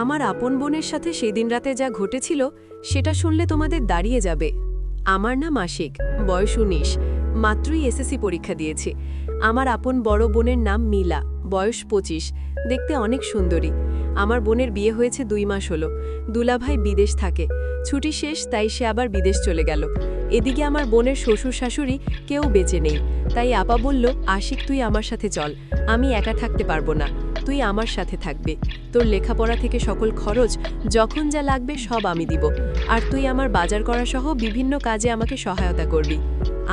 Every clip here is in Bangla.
আমার আপন বোনের সাথে সেদিন রাতে যা ঘটেছিল সেটা শুনলে তোমাদের দাঁড়িয়ে যাবে। আমার নাম আশিক, বয়স ১৯, মাত্রই এসএসসি পরীক্ষা দিয়েছি। আমার আপন বড় বোনের নাম মিলা, বয়স ২৫, দেখতে অনেক সুন্দরী। আমার বোনের বিয়ে হয়েছে ২ মাস হলো। দুলাভাই বিদেশ থাকে, ছুটি শেষ তাই সে আবার বিদেশ চলে গেল। এদিকে আমার বোনের শ্বশুর শাশুড়ি কেউ বেঁচে নেই, তাই আপা বলল, আশিক তুই আমার সাথে চল, আমি একা থাকতে পারবো না, তুই আমার সাথে থাকবে। তোর লেখাপড়া থেকে সকল খরচ যখন যা লাগবে সব আমি দিব, আর তুই আমার বাজার করা সহ বিভিন্ন কাজে আমাকে সহায়তা করবি।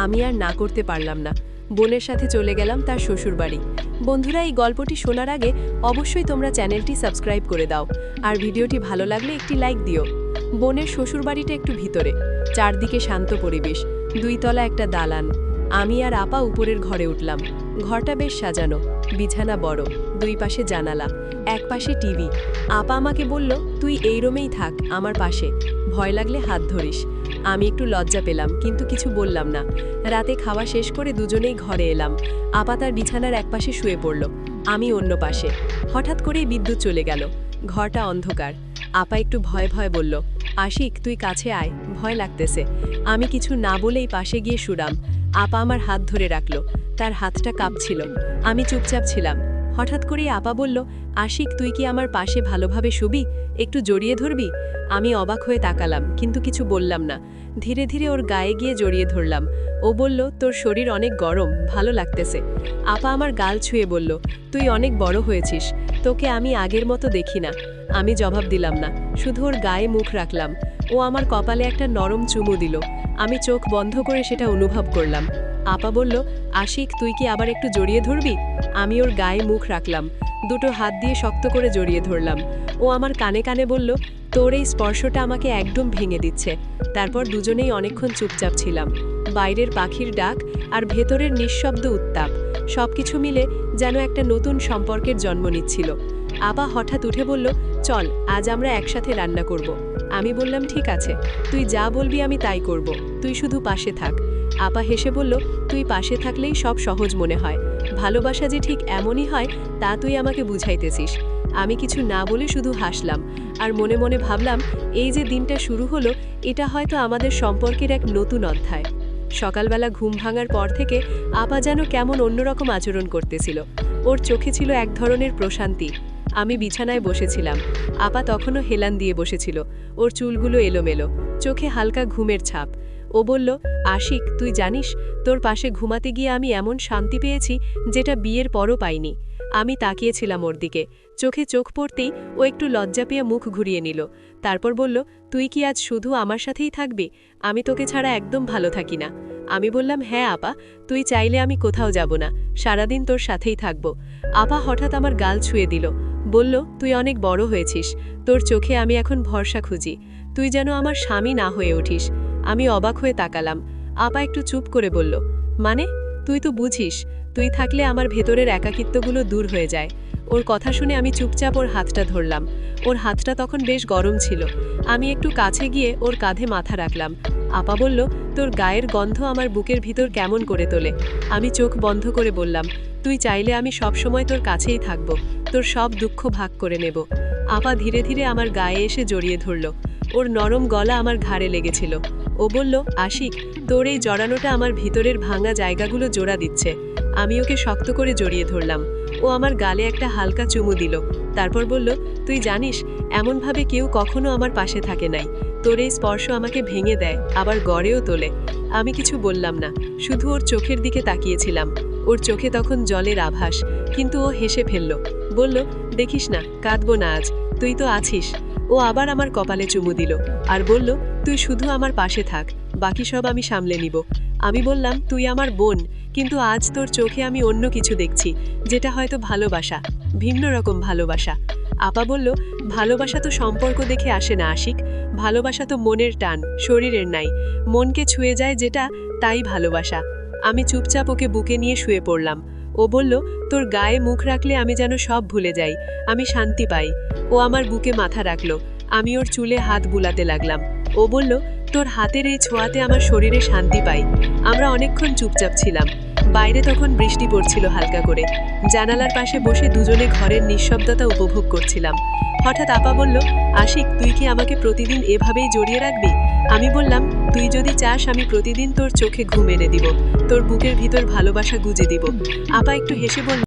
আমি আর না করতে পারলাম না, বোনের সাথে চলে গেলাম তার শ্বশুরবাড়ি। বন্ধুরা, এই গল্পটি শোনার আগে অবশ্যই তোমরা চ্যানেলটি সাবস্ক্রাইব করে দাও, আর ভিডিওটি ভালো লাগলে একটি লাইক দিও। বোনের শ্বশুরবাড়িটা একটু ভিতরে, চারদিকে শান্ত পরিবেশ, ২ তলা একটা দালান। আমি আর আপা উপরের ঘরে উঠলাম। ঘরটা বেশ সাজানো, বিছানা বড়, ২ পাশে জানালা, এক পাশে টিভি। আপা আমাকে বলল, তুই এই রুমেই থাক, আমার পাশে, ভয় লাগলে হাত ধরিস। আমি একটু লজ্জা পেলাম, কিন্তু কিছু বললাম না। রাতে খাওয়া শেষ করে দুজনেই ঘরে এলাম। আপা তার বিছানার এক পাশে শুয়ে পড়ল, আমি অন্য পাশে। হঠাৎ করেই বিদ্যুৎ চলে গেল, ঘরটা অন্ধকার। আপা একটু ভয় ভয় বলল, আশিক তুই কাছে আয়, ভয় লাগতেছে। আমি কিছু না বলেই পাশে গিয়ে শুলাম। আপা আমার হাত ধরে রাখল, তার হাতটা কাঁপছিল। আমি চুপচাপ ছিলাম। হঠাৎ করেই আপা বলল, আশিক তুই কি আমার পাশে ভালোভাবে শুবি, একটু জড়িয়ে ধরবি? আমি অবাক হয়ে তাকালাম, কিন্তু কিছু বললাম না। ধীরে ধীরে ওর গায়ে গিয়ে জড়িয়ে ধরলাম। ও বলল, তোর শরীর অনেক গরম, ভালো লাগতেছে। আপা আমার গাল ছুঁয়ে বলল, তুই অনেক বড় হয়েছিস, তোকে আমি আগের মতো দেখি না। আমি জবাব দিলাম না, শুধু ওর গায়ে মুখ রাখলাম। ও আমার কপালে একটা নরম চুমু দিল। আমি চোখ বন্ধ করে সেটা অনুভব করলাম। আপা বলল, আশিক তুই কি আবার একটু জড়িয়ে ধরবি? আমি ওর গায়ে মুখ রাখলাম, দুটো হাত দিয়ে শক্ত করে জড়িয়ে ধরলাম। ও আমার কানে কানে বলল, তোর এই স্পর্শটা আমাকে একদম ভেঙে দিচ্ছে। তারপর দুজনেই অনেকক্ষণ চুপচাপ ছিলাম। বাইরের পাখির ডাক আর ভেতরের নিঃশব্দ উত্তাপ, সবকিছু মিলে যেন একটা নতুন সম্পর্কের জন্ম নিচ্ছিল। আপা হঠাৎ উঠে বলল, চল আজ আমরা একসাথে রান্না করব। আমি বললাম, ঠিক আছে, তুই যা বলবি আমি তাই করব, তুই শুধু পাশে থাক। আপা হেসে বলল, তুই পাশে থাকলেই সব সহজ মনে হয়, ভালোবাসা যে ঠিক এমনই হয় তা তুই আমাকে বুঝাইতেছিস। আমি কিছু না বলে শুধু হাসলাম, আর মনে মনে ভাবলাম, এই যে দিনটা শুরু হলো, এটা হয়তো আমাদের সম্পর্কের এক নতুন অধ্যায়। সকালবেলা ঘুম ভাঙার পর থেকে আপা যেন কেমন অন্যরকম আচরণ করতেছিল। ওর চোখে ছিল এক ধরনের প্রশান্তি। আমি বিছানায় বসেছিলাম, আপা তখনও হেলান দিয়ে বসেছিল, ওর চুলগুলো এলোমেলো, চোখে হালকা ঘুমের ছাপ। ও বলল, আশিক তুই জানিস, তোর পাশে ঘুমাতে গিয়ে আমি এমন শান্তি পেয়েছি যেটা বিয়ের পরও পাইনি। আমি তাকিয়েছিলাম ওর দিকে, চোখে চোখ পড়তেই ও একটু লজ্জা পেয়ে মুখ ঘুরিয়ে নিল। তারপর বলল, তুই কি আজ শুধু আমার সাথেই থাকবি? আমি তোকে ছাড়া একদম ভালো থাকি না। আমি বললাম, হ্যাঁ আপা, তুই চাইলে আমি কোথাও যাব না, সারাদিন তোর সাথেই থাকব। আপা হঠাৎ আমার গাল ছুঁয়ে দিল, বলল, তুই অনেক বড় হয়েছিস, তোর চোখে আমি এখন ভরসা খুঁজি, তুই যেন আমার স্বামী না হয়ে উঠিস। আমি অবাক হয়ে তাকালাম। আপা একটু চুপ করে বলল, মানে? তুই তো বুঝিস, তুই থাকলে আমার ভেতরের একাকিত্বগুলো দূর হয়ে যায়। ওর কথা শুনে আমি চুপচাপ ওর হাতটা ধরলাম। ওর হাতটা তখন বেশ গরম ছিল। আমি একটু কাছে গিয়ে ওর কাঁধে মাথা রাখলাম। আপা বলল, তোর গায়ের গন্ধ আমার বুকের ভিতর কেমন করে তোলে। আমি চোখ বন্ধ করে বললাম, তুই চাইলে আমি সব সময় তোর কাছেই থাকব, তোর সব দুঃখ ভাগ করে নেব। আপা ধীরে ধীরে আমার গায়ে এসে জড়িয়ে ধরল। ওর নরম গলা আমার ঘাড়ে লেগেছিল। ও বলল, আশিক তোর এই জড়ানোটা আমার ভিতরের ভাঙা জায়গাগুলো জোড়া দিচ্ছে। আমি ওকে শক্ত করে জড়িয়ে ধরলাম। ও আমার গালে একটা হালকা চুমু দিল। তারপর বলল, তুই জানিস, এমনভাবে কেউ কখনো আমার পাশে থাকে নাই। তোর এই স্পর্শ আমাকে ভেঙে দেয়, আবার গড়েও তোলে। আমি কিছু বললাম না, শুধু ওর চোখের দিকে তাকিয়েছিলাম। ওর চোখে তখন জলের আভাস, কিন্তু ও হেসে ফেলল, বলল, দেখিস না, কাঁদবো না আজ, তুই তো আছিস। ও আবার আমার কপালে চুমু দিল, আর বলল, তুই শুধু আমার পাশে থাক, বাকি সব আমি সামলে নিব। আমি বললাম, তুই আমার বোন, কিন্তু আজ তোর চোখে আমি অন্য কিছু দেখছি, যেটা হয়তো ভালোবাসা, ভিন্ন রকম ভালোবাসা। আপা বলল, ভালোবাসা তো সম্পর্ক দেখে আসে না আশিক, ভালোবাসা তো মনের টান, শরীরের নাই, মনকে ছুঁয়ে যায় যেটা, তাই ভালোবাসা। আমি চুপচাপ ওকে বুকে নিয়ে শুয়ে পড়লাম। ও বলল, তোর গায়ে মুখ রাখলে আমি যেন সব ভুলে যাই, আমি শান্তি পাই। ও আমার বুকে মাথা রাখলো, আমি ওর চুলে হাত বুলাতে লাগলাম। ও বলল, তোর হাতের এই ছোঁয়াতে আমার শরীরে শান্তি পাই। আমরা অনেকক্ষণ চুপচাপ ছিলাম। বাইরে তখন বৃষ্টি পড়ছিল হালকা করে। জানালার পাশে বসে দুজনে ঘরের নিঃশব্দতা উপভোগ করছিলাম। হঠাৎ আপা বলল, আশিক, তুই কি আমাকে প্রতিদিন এভাবেই জড়িয়ে রাখবি? আমি বললাম, তুই যদি চাস আমি প্রতিদিন তোর চোখে ঘুম এনে দিব, তোর বুকের ভিতর ভালোবাসা গুজে দিব। আপা একটু হেসে বলল,